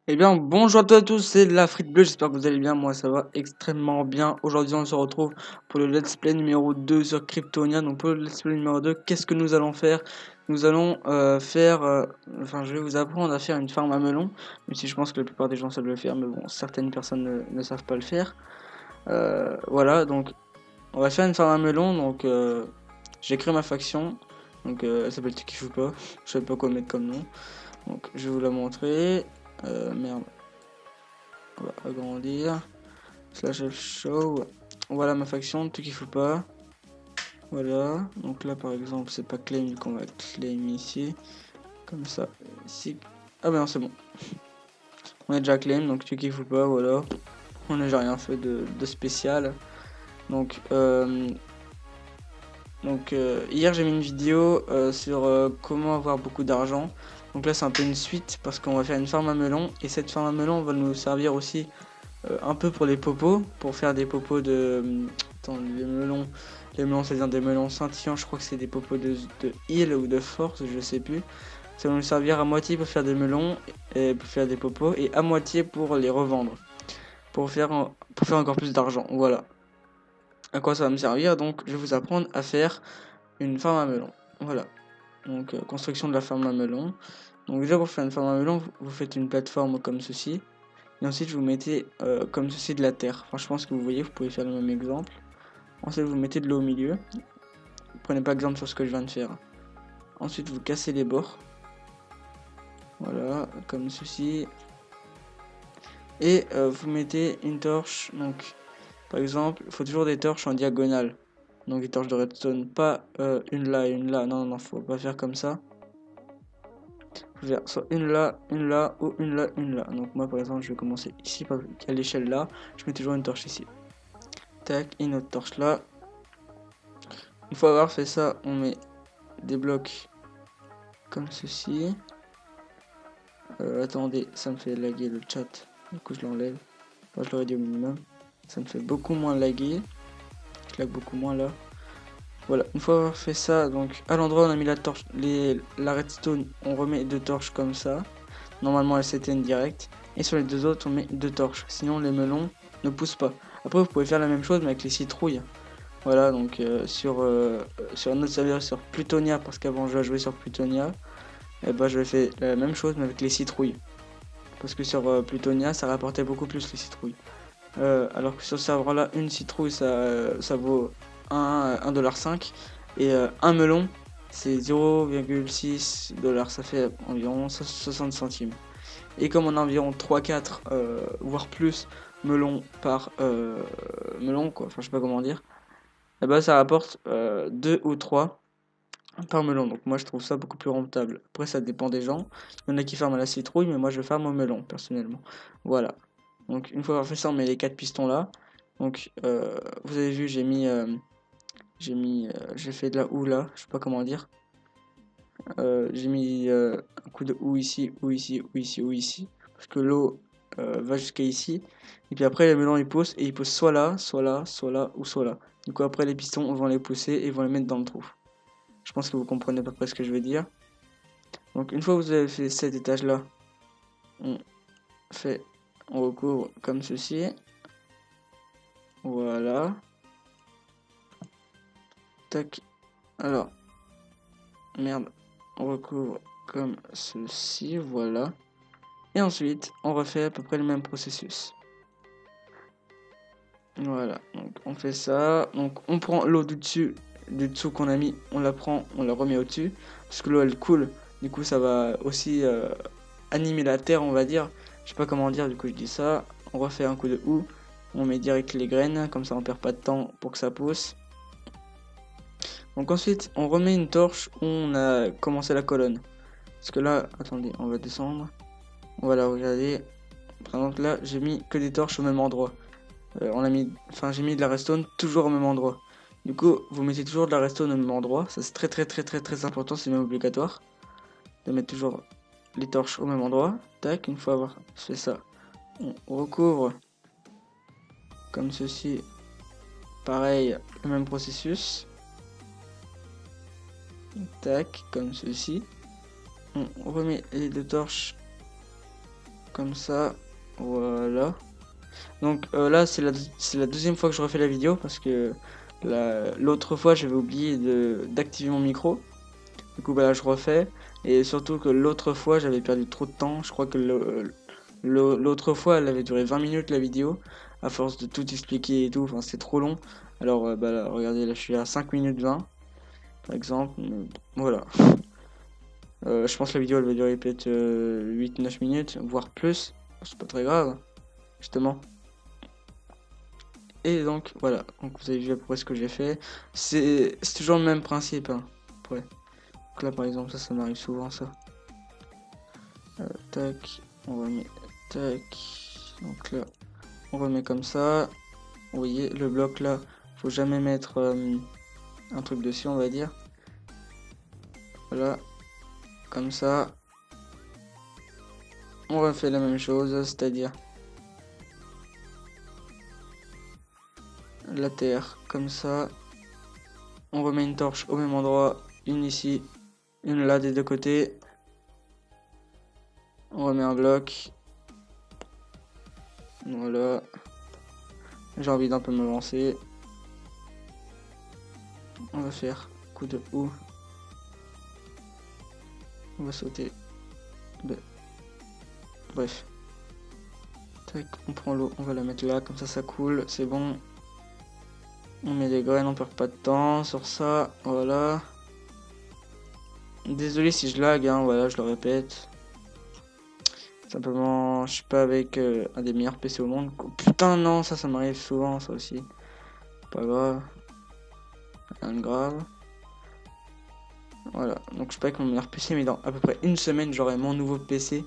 Eh bien, bonjour à tous, c'est la frite bleue, j'espère que vous allez bien, moi ça va extrêmement bien. Aujourd'hui on se retrouve pour le let's play numéro 2 sur Kryptonia. Donc pour le let's play numéro 2, qu'est-ce que nous allons faire? Nous allons je vais vous apprendre à faire une farm à melon, même si je pense que la plupart des gens savent le faire, mais bon, certaines personnes ne savent pas le faire. Voilà, donc on va faire une farm à melon, donc j'ai créé ma faction, donc elle s'appelle Tiki Choupa, je sais pas quoi mettre comme nom, donc je vais vous la montrer. Merde. On va agrandir. Slash show. Voilà ma faction, tout qu'il faut pas. Voilà. Donc là par exemple c'est pas claim, donc on va claim ici. Comme ça. Ici. Ah ben non c'est bon. On est déjà claim, donc tout qu'il faut pas, voilà. On n'a déjà rien fait de spécial. Donc hier j'ai mis une vidéo sur comment avoir beaucoup d'argent. Donc là c'est un peu une suite parce qu'on va faire une farm à melon. Et cette farm à melon va nous servir aussi un peu pour les popos, pour faire des popos de... Attends, les melons c'est-à-dire des melons scintillants, je crois que c'est des popos de heal ou de force, je sais plus. Ça va nous servir à moitié pour faire des melons, et pour faire des popos, et à moitié pour les revendre, pour faire encore plus d'argent, voilà. À quoi ça va me servir? Donc je vais vous apprendre à faire une farm à melon, voilà. Donc construction de la farm à melon. Donc déjà pour faire une farm à melon, vous faites une plateforme comme ceci. Et ensuite vous mettez comme ceci de la terre. Enfin je pense que vous voyez, vous pouvez faire le même exemple. Ensuite vous mettez de l'eau au milieu. Prenez pas exemple sur ce que je viens de faire. Ensuite vous cassez les bords. Voilà, comme ceci. Et vous mettez une torche. Donc par exemple, il faut toujours des torches en diagonale. Donc des torches de redstone, pas une là et une là. Non, non, faut pas faire comme ça. Faut faire soit une là ou une là, une là. Donc moi par exemple je vais commencer ici à l'échelle là. Je mets toujours une torche ici. Tac, et une autre torche là. Une fois avoir fait ça, on met des blocs comme ceci. Attendez, ça me fait laguer le chat. Du coup, je l'enlève. Moi, je l'aurais dit au minimum. Ça me fait beaucoup moins laguer. Je lag beaucoup moins là. Voilà, une fois avoir fait ça, donc à l'endroit où on a mis la torche, la redstone, on remet deux torches comme ça. Normalement, elles s'éteignent direct. Et sur les deux autres, on met deux torches. Sinon, les melons ne poussent pas. Après, vous pouvez faire la même chose, mais avec les citrouilles. Voilà, donc sur un autre serveur, sur Plutonia, parce qu'avant je jouais sur Plutonia, et bah je fais la même chose mais avec les citrouilles. Parce que sur Plutonia, ça rapportait beaucoup plus les citrouilles. Alors que sur ce serveur là, une citrouille ça vaut 1,5$ et un melon c'est 0,6$, ça fait environ 60 centimes. Et comme on a environ 3-4 voire plus melons par melon quoi, enfin je sais pas comment dire. Et bah ça rapporte 2 ou 3 par melon. Donc moi je trouve ça beaucoup plus rentable. Après ça dépend des gens. Il y en a qui farment à la citrouille, mais moi je farme au melon personnellement. Voilà. Donc une fois avoir fait ça, on met les 4 pistons là. Donc vous avez vu j'ai fait de la houe là, je sais pas comment dire. J'ai mis un coup de houe ici, houe ici, houe ici, houe ici. Parce que l'eau va jusqu'à ici. Et puis après les melons ils poussent et ils poussent soit là, soit là, soit là ou soit là. Du coup après les pistons vont les pousser et vont les mettre dans le trou. Je pense que vous comprenez à peu près ce que je veux dire. Donc une fois que vous avez fait cet étage là, on on recouvre comme ceci. Voilà. Tac. Alors, merde, on recouvre comme ceci, voilà. Et ensuite, on refait à peu près le même processus. Voilà, donc on fait ça. Donc on prend l'eau du dessous qu'on a mis, on la prend, on la remet au-dessus. Parce que l'eau elle coule, du coup ça va aussi animer la terre, on va dire. Je sais pas comment dire, du coup je dis ça. On refait un coup de houe, on met direct les graines, comme ça on perd pas de temps pour que ça pousse. Donc ensuite, on remet une torche où on a commencé la colonne. Parce que là, attendez, on va descendre. Voilà, regardez. Par exemple là, j'ai mis que des torches au même endroit. J'ai mis de la redstone toujours au même endroit. Du coup, vous mettez toujours de la redstone au même endroit. Ça c'est très important, c'est même obligatoire. De mettre toujours les torches au même endroit. Tac, une fois avoir fait ça, on recouvre comme ceci pareil, le même processus. Tac, comme ceci. On remet les deux torches comme ça. Voilà. Donc là, c'est la deuxième fois que je refais la vidéo parce que l'autre fois, j'avais oublié d'activer mon micro. Du coup, bah là, je refais. Et surtout que l'autre fois, j'avais perdu trop de temps. Je crois que l'autre fois, elle avait duré 20 minutes la vidéo. À force de tout expliquer et tout. Enfin, c'est trop long. Alors, bah là, regardez, là, je suis à 5 minutes 20. Par exemple. Voilà. Je pense que la vidéo, elle va durer peut-être 8-9 minutes, voire plus. C'est pas très grave, justement. Et donc, voilà. Donc, vous avez vu à peu près ce que j'ai fait. C'est toujours le même principe, hein. Ouais. Donc là, par exemple, ça m'arrive souvent, ça. Tac, on remet, tac, donc là, on remet comme ça. Vous voyez, le bloc là, faut jamais mettre un truc dessus, on va dire. Voilà, comme ça. On refait la même chose, c'est-à-dire la terre, comme ça. On remet une torche au même endroit, une ici, une là des deux côtés. On remet un bloc. Voilà. J'ai envie d'un peu m'avancer. On va faire coup de houe. On va sauter. Bref. Tac, on prend l'eau, on va la mettre là, comme ça coule, c'est bon. On met des graines, on perd pas de temps sur ça, voilà. Désolé si je lag, hein, voilà, je le répète. Simplement, je suis pas avec un des meilleurs PC au monde. Putain, non, ça m'arrive souvent, ça aussi. Pas grave. Rien de grave. Voilà, donc je suis pas avec mon meilleur PC, mais dans à peu près une semaine, j'aurai mon nouveau PC.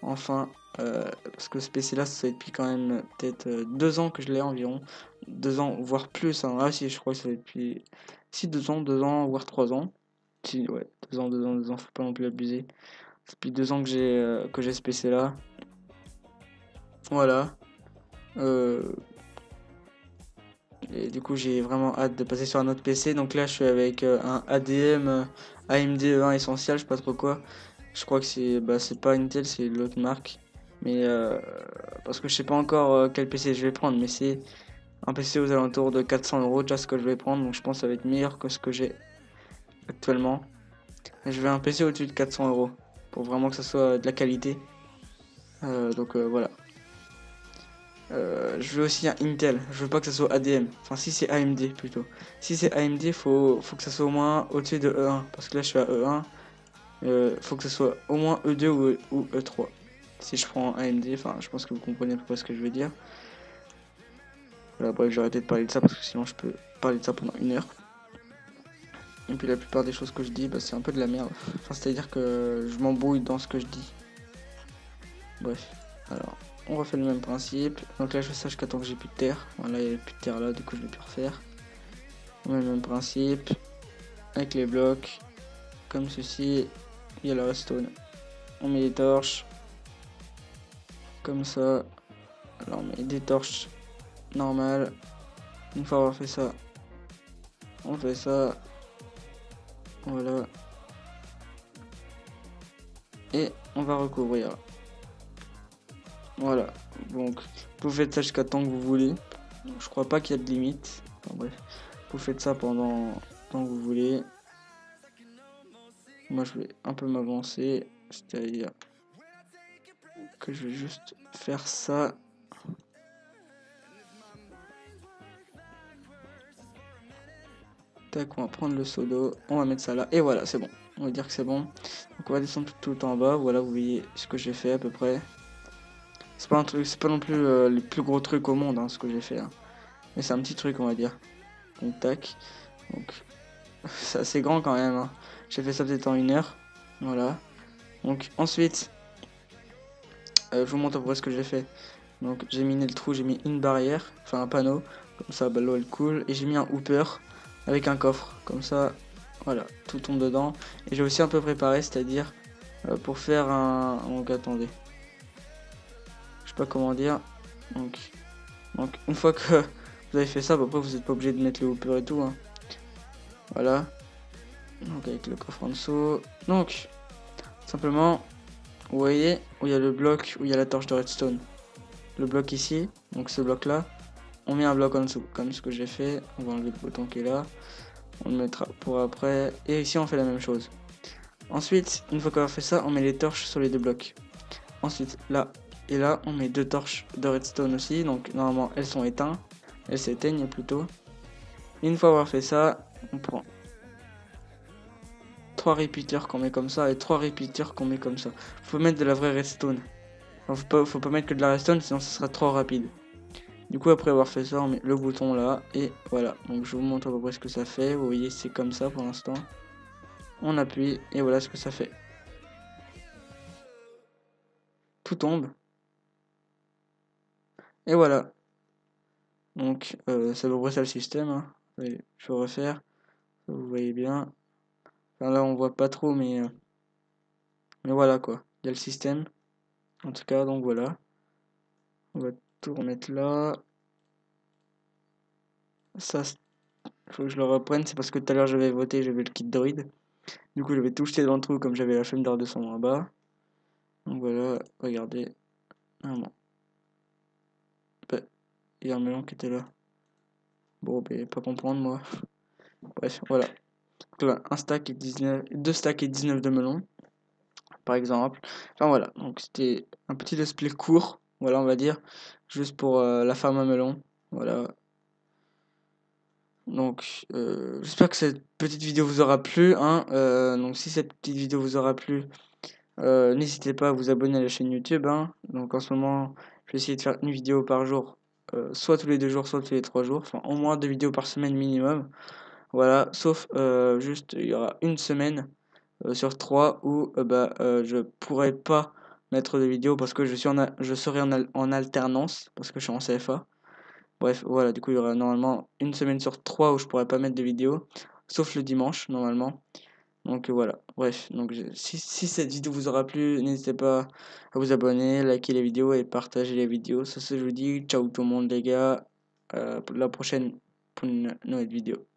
Enfin, parce que ce PC là, ça fait depuis quand même peut-être 2 ans que je l'ai environ. 2 ans, voire plus. Hein. Ah si, je crois que ça fait depuis... Si, 2 ans, voire 3 ans. Si, ouais, 2 ans, faut pas non plus abuser. C'est depuis 2 ans que j'ai ce PC là. Voilà. Et du coup, j'ai vraiment hâte de passer sur un autre PC. Donc là, je suis avec un ADM AMD E1 Essential, je sais pas trop quoi. Je crois que c'est pas Intel, c'est l'autre marque. Mais parce que je sais pas encore quel PC je vais prendre, mais c'est un PC aux alentours de 400 euros déjà ce que je vais prendre, donc je pense que ça va être meilleur que ce que j'ai actuellement. Et je veux un PC au-dessus de 400 euros pour vraiment que ça soit de la qualité. Donc voilà. Je veux aussi un Intel, je veux pas que ça soit ADM, enfin si c'est AMD plutôt. Si c'est AMD, faut que ça soit au moins au-dessus de E1, parce que là je suis à E1, faut que ça soit au moins E2 ou E3. Si je prends AMD, enfin je pense que vous comprenez à peu près ce que je veux dire. Voilà, bref, j'ai arrêté de parler de ça parce que sinon je peux parler de ça pendant 1 heure. Et puis la plupart des choses que je dis, bah, c'est un peu de la merde. Enfin, c'est-à-dire que je m'embrouille dans ce que je dis. Bref, alors, on refait le même principe. Donc là, je fais ça jusqu'à temps que j'ai plus de terre. Voilà, il n'y a plus de terre là, du coup, je vais plus refaire. On met le même principe. Avec les blocs, comme ceci. Il y a la redstone. On met des torches. Comme ça. Alors, on met des torches normales. Une fois avoir fait ça, on fait ça. Voilà. Et on va recouvrir. Voilà. Donc, vous faites ça jusqu'à temps que vous voulez. Je crois pas qu'il y a de limite. Enfin, bref. Vous faites ça pendant tant que vous voulez. Moi, je vais un peu m'avancer. C'est-à-dire que je vais juste faire ça. Tac, on va prendre le seau d'eau. On va mettre ça là. Et voilà, c'est bon. On va dire que c'est bon. Donc, on va descendre tout en bas. Voilà, vous voyez ce que j'ai fait à peu près. C'est pas un truc, c'est pas non plus les plus gros trucs au monde, hein, ce que j'ai fait. Hein. Mais c'est un petit truc, on va dire. Donc, tac. Donc, c'est assez grand quand même. Hein. J'ai fait ça peut-être en 1 heure. Voilà. Donc, ensuite, je vous montre à peu près ce que j'ai fait. Donc, j'ai miné le trou, j'ai mis une barrière, enfin un panneau. Comme ça, bah, l'eau elle coule. Et j'ai mis un hooper avec un coffre. Comme ça, voilà, tout tombe dedans. Et j'ai aussi un peu préparé, c'est-à-dire pour faire un. Donc, attendez. Je sais pas comment dire. Donc une fois que vous avez fait ça, bah, après vous n'êtes pas obligé de mettre le hooper et tout, hein. Voilà. Donc avec le coffre en dessous. Donc, simplement, vous voyez où il y a le bloc, où il y a la torche de redstone. Le bloc ici, donc ce bloc là, on met un bloc en dessous, comme ce que j'ai fait. On va enlever le bouton qui est là. On le mettra pour après. Et ici on fait la même chose. Ensuite, une fois qu'on a fait ça, on met les torches sur les deux blocs. Ensuite, là et là, on met deux torches de redstone aussi. Donc normalement, elles sont éteintes. Elles s'éteignent plutôt. Une fois avoir fait ça, on prend 3 repeaters qu'on met comme ça et 3 repeaters qu'on met comme ça. Faut mettre de la vraie redstone. Enfin, faut pas mettre que de la redstone, sinon ça sera trop rapide. Du coup, après avoir fait ça, on met le bouton là et voilà. Donc je vous montre à peu près ce que ça fait. Vous voyez, c'est comme ça pour l'instant. On appuie et voilà ce que ça fait. Tout tombe. Et voilà. Donc c'est à peu près ça le système, hein. Et je vais refaire. Vous voyez bien. Enfin, là on voit pas trop, mais voilà quoi. Il y a le système. En tout cas, donc voilà. On va tout remettre là. Ça, faut que je le reprenne. C'est parce que tout à l'heure j'avais voté, j'avais le kit droid. Du coup, j'avais tout jeté dans le trou comme j'avais la flemme de redescendre en bas. Donc voilà, regardez. Ah bon. Bah, il y a un melon qui était là. Bon, ben, pas comprendre moi. Bref, voilà. Donc là, un stack et 19, 2 stacks et 19 de melon, par exemple. Enfin voilà, donc c'était un petit display court, voilà, on va dire, juste pour la farm à melon. Voilà. Donc, j'espère que cette petite vidéo vous aura plu, hein. Donc, si cette petite vidéo vous aura plu, n'hésitez pas à vous abonner à la chaîne YouTube, hein. Donc, en ce moment, je vais essayer de faire une vidéo par jour, soit tous les 2 jours, soit tous les 3 jours, enfin, au moins 2 vidéos par semaine minimum. Voilà, sauf juste, il y aura une semaine sur 3 où je pourrais pas mettre de vidéo parce que je serai en alternance parce que je suis en CFA. Bref, voilà, du coup, il y aura normalement une semaine sur 3 où je pourrais pas mettre de vidéo, sauf le dimanche, normalement. Donc voilà, bref, donc si cette vidéo vous aura plu, n'hésitez pas à vous abonner, liker les vidéos et partager les vidéos. Sur ce, je vous dis ciao tout le monde les gars, pour la prochaine pour une nouvelle vidéo.